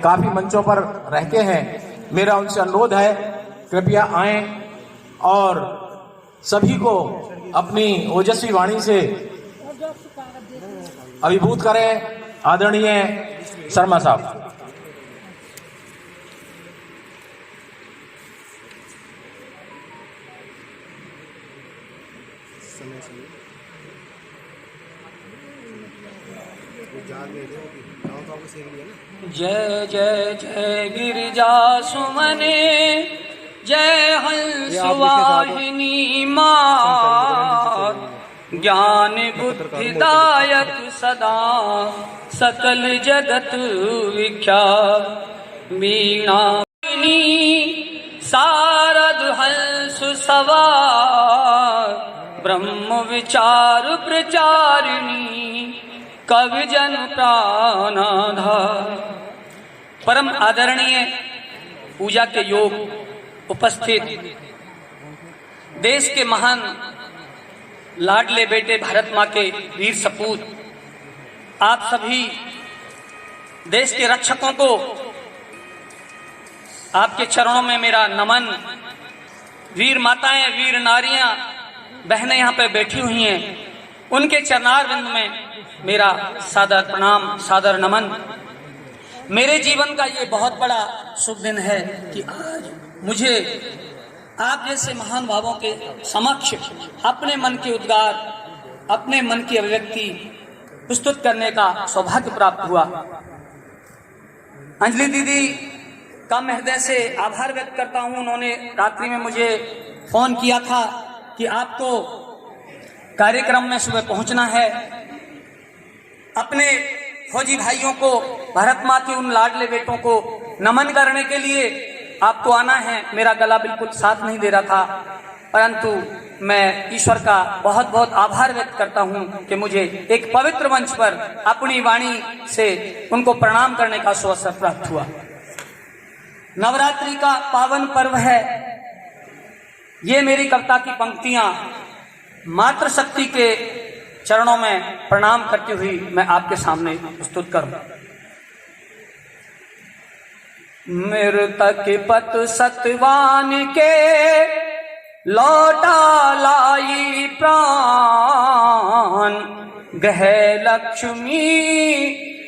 काफी मंचों पर रहते हैं, मेरा उनसे अनुरोध है कृपया आएं और सभी को अपनी ओजस्वी वाणी से अभिभूत करें। आदरणीय शर्मा साहब। जय जय जय गिरिजा सुमने, जय हंस वाहिनी मात, ज्ञान बुद्धिदायक सदा सकल जगत विख्यात। वीणा सारद हंस सवार, ब्रह्म विचार प्रचारिणी, कवि जन प्राणाधार। परम आदरणीय पूजा के योग उपस्थित देश के महान लाडले बेटे भारत माँ के वीर सपूत, आप सभी देश के रक्षकों को आपके चरणों में मेरा नमन। वीर माताएं, वीर नारियां, बहनें यहाँ पे बैठी हुई हैं, उनके चरणारविंद में मेरा सादर प्रणाम, सादर नमन। मेरे जीवन का ये बहुत बड़ा शुभ दिन है कि आज मुझे आप जैसे महान भावों के समक्ष अपने मन के उद्गार, अपने मन की अभिव्यक्ति प्रस्तुत करने का सौभाग्य प्राप्त हुआ। अंजलि दीदी का मैं हृदय से आभार व्यक्त करता हूं। उन्होंने रात्रि में मुझे फोन किया था कि आपको कार्यक्रम में सुबह पहुंचना है। अपने फौजी भाइयों को, भारत माँ के उन लाडले बेटों को नमन करने के लिए आपको आना है। मेरा गला बिल्कुल साथ नहीं दे रहा था, परंतु मैं ईश्वर का बहुत बहुत आभार व्यक्त करता हूं कि मुझे एक पवित्र मंच पर अपनी वाणी से उनको प्रणाम करने का अवसर प्राप्त हुआ। नवरात्रि का पावन पर्व है। ये मेरी कविता की पंक्तियां मातृशक्ति के चरणों में प्रणाम करती हुई मैं आपके सामने प्रस्तुत करूं। मृतक पत सतवान के लौटा लाई प्राण, गह लक्ष्मी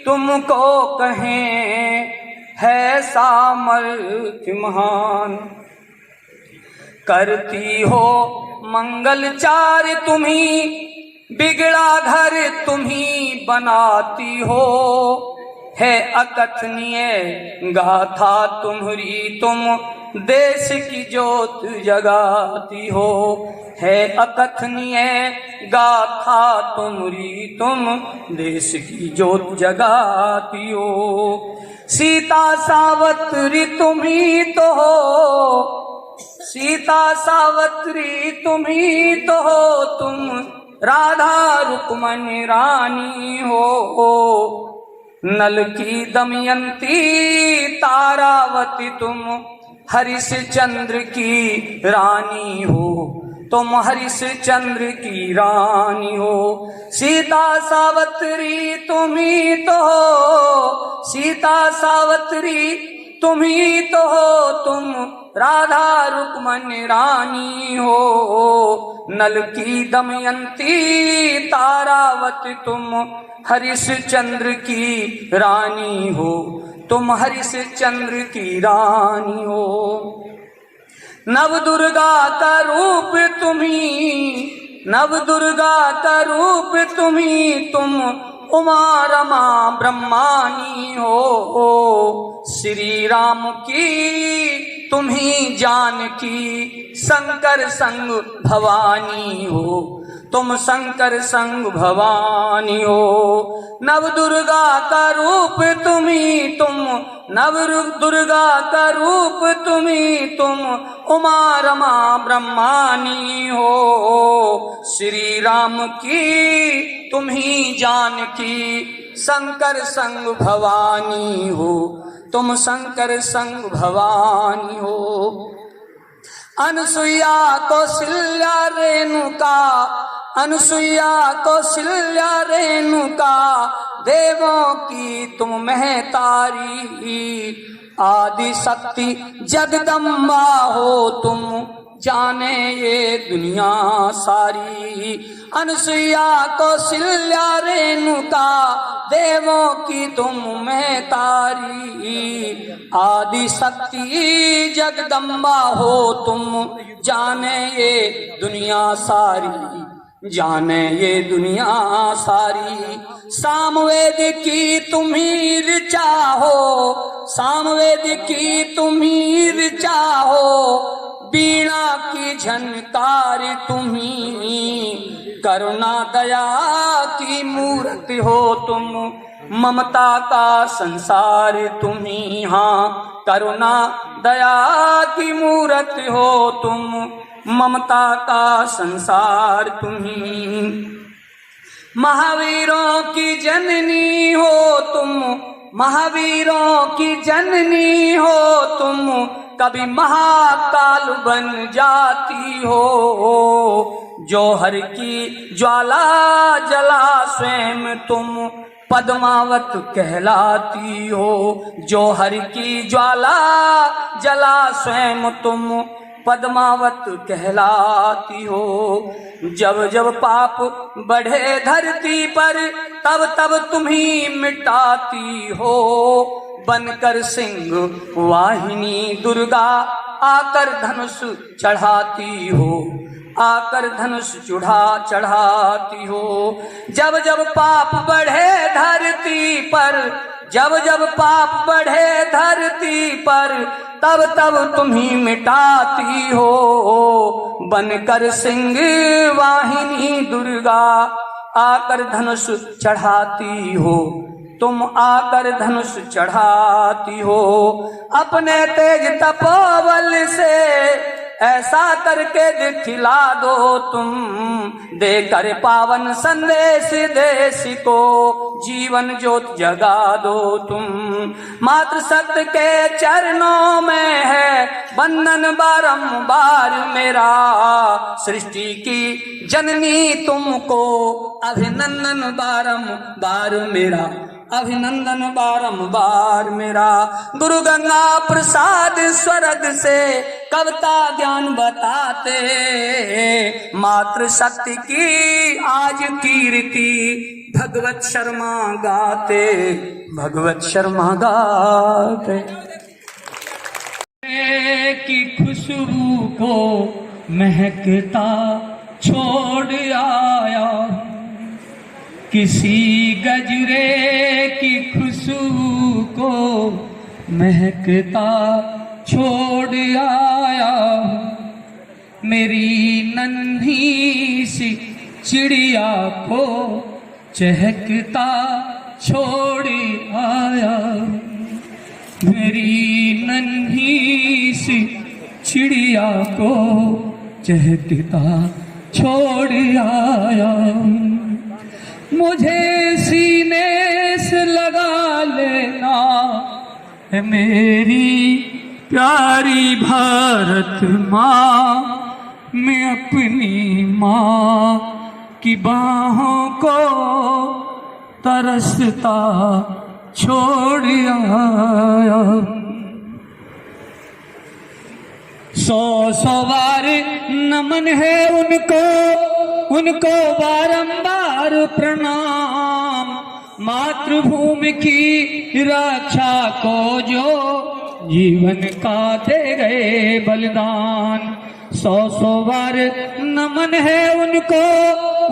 तुमको कहें है सामर्थ्य महान। करती हो मंगलचार तुम्ही, बिगड़ा घर तुम्ही बनाती हो, है अकथनीय गाथा तुम्हारी तुम देश की ज्योत जगाती हो, है अकथनीय गाथा तुम्हारी तुम देश की ज्योत जगाती हो। सीता सावत्री तुम्ही तो हो, सीता सावत्री तुम्ही तो हो, तुम राधा रुक्मणी रानी हो। नल की दमयंती तारावती तुम हरिश्चंद्र की रानी हो, तुम हरिश्चंद्र की रानी हो। सीता सावत्री तुम्ही तो हो, सीता सावत्री तुम्ही तो हो, तुम राधा रुक्मणी रानी हो। नल की दमयंती तारावती तुम हरिश्चंद्र की रानी हो, तुम हरिश्चंद्र की रानी हो। नव दुर्गा का रूप तुम्ही, नव दुर्गा का रूप तुम्ही, तुम उमा रमा ब्रह्मानी हो। श्री राम की तुम्ही जानकी, शंकर संग भवानी हो, तुम शंकर संग भवानी हो। नव दुर्गा का रूप तुम्ही, तुम नव दुर्गा का रूप तुम्ही, तुम उमा रमा ब्रह्मानी हो। श्री राम की तुम्ही जानकी, शंकर संग भवानी हो, तुम शंकर संग भवानी हो। अनसुईया कौशल्या रेणुका, अनसुईया कौशल्या रेणुका, देवों की तुम महतारी, आदि शक्ति जगदम्बा हो तुम, जाने ये दुनिया सारी। अनुसुईया कौशल्या रेणुका, देवों की तुम महतारी, आदि शक्ति जगदम्बा हो तुम, जाने ये दुनिया सारी, जाने ये दुनिया सारी। सामवेद की तुम ही ऋचा हो, सामवेद की तुम ही ऋचा हो, बीणा की झनकार तुम्ही, करुणा दया की मूर्ति हो तुम, ममता का संसार तुम्ही। हाँ, करुणा दया की मूर्ति हो तुम, ममता का संसार तुम्ही। महावीरों की जननी हो तुम, महावीरों की जननी हो तुम, कभी महाकाल बन जाती हो। जौहर की ज्वाला जला स्वयं तुम, पद्मावत कहलाती हो। जौहर की ज्वाला जला स्वयं तुम, पद्मावत कहलाती हो। जब जब पाप बढ़े धरती पर, तब तब तुम्ही मिटाती हो। बनकर सिंह वाहिनी दुर्गा, आकर धनुष चढ़ाती हो, आकर धनुष चढ़ाती हो। जब जब पाप बढ़े धरती पर, जब जब पाप बढ़े धरती पर, तब तब तुम्ही मिटाती हो। बनकर सिंह वाहिनी दुर्गा, आकर धनुष चढ़ाती हो, तुम आकर धनुष चढ़ाती हो। अपने तेज तपोबल से ऐसा करके दिखला दो तुम, देकर पावन संदेश देश को, जीवन ज्योत जगा दो तुम। मातृशक्ति के चरणों में है बंधन बारंबार मेरा, सृष्टि की जननी तुमको अभिनंदन बारंबार मेरा, अभिनंदन बारंबार मेरा। गुरु गंगा प्रसाद स्वर्ग से कविता ज्ञान बताते, मातृशक्ति की आज कीर्ति भगवत शर्मा गाते, भगवत शर्मा गाते। की खुशबू को महकता छोड़ आया, किसी गजरे की खुशबू को महकता छोड़ आया। मेरी नन्ही सी चिड़िया को चहकता छोड़ आया, मेरी नन्ही सी चिड़िया को चहकता छोड़ आया। मुझे सीने से लगा लेना है मेरी प्यारी भारत माँ, मैं अपनी माँ की बाहों को तरसता छोड़ आया। 100 बार नमन है उनको, उनको बारंबार प्रणाम, मातृभूमि की रक्षा को जो जीवन का दे गए बलिदान। 100 बार नमन है उनको,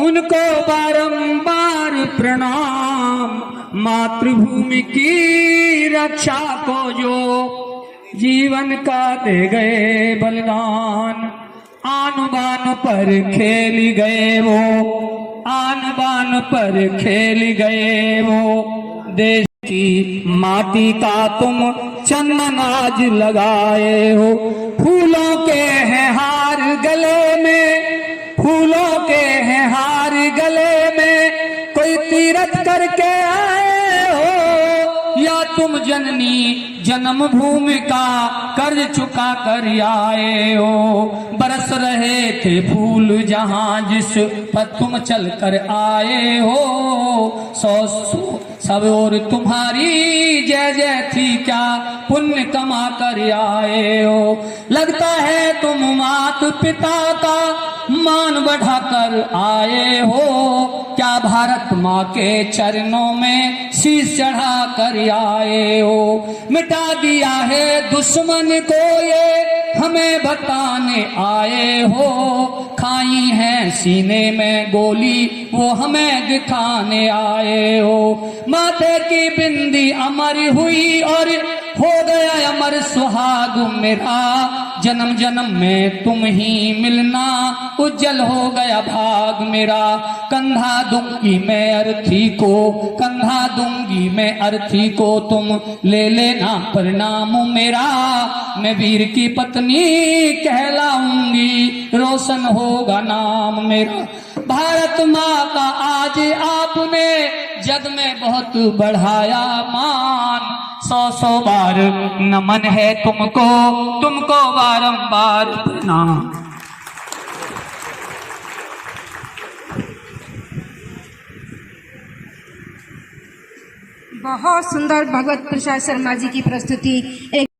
उनको बारंबार प्रणाम, मातृभूमि की रक्षा को जो जीवन का दे गए बलिदान। आन बान पर खेल गए वो, आन बान पर खेल गए वो, देश की माटी का तुम चंदन आज लगाए हो। फूलों के हैं हार गले में, फूलों के हैं हार गले में, कोई तीरथ करके आए हो, या तुम जननी जन्मभूमि का कर्ज चुका कर आए हो। बरस रहे थे फूल जहां जिस पर तुम चल कर आए हो। सौ सब और तुम्हारी जय जय थी, क्या पुण्य कमा कर आए हो। लगता है तुम मात पिता का मान बढ़ा कर आए हो। क्या भारत माँ के चरणों में शीश चढ़ा कर आए हो। मिटा दिया है दुश्मन को ये हमें बताने आए हो। खाई है सीने में गोली वो हमें दिखाने आए हो। माथे की बिंदी अमर हुई और हो गया अमर सुहाग मेरा। जन्म जन्म में तुम ही मिलना उज्जवल हो गया भाग मेरा। कंधा दूंगी मैं अर्थी को, कंधा दूंगी मैं अर्थी को, तुम ले लेना प्रणाम मेरा। मैं वीर की पत्नी कहलाऊंगी, रोशन होगा नाम मेरा। भारत माँ का आज आपने जग में बहुत बढ़ाया मान। 100 बार नमन है तुमको, तुमको बारंबार प्रणाम। बहुत सुंदर भगवत प्रसाद शर्मा जी की प्रस्तुति।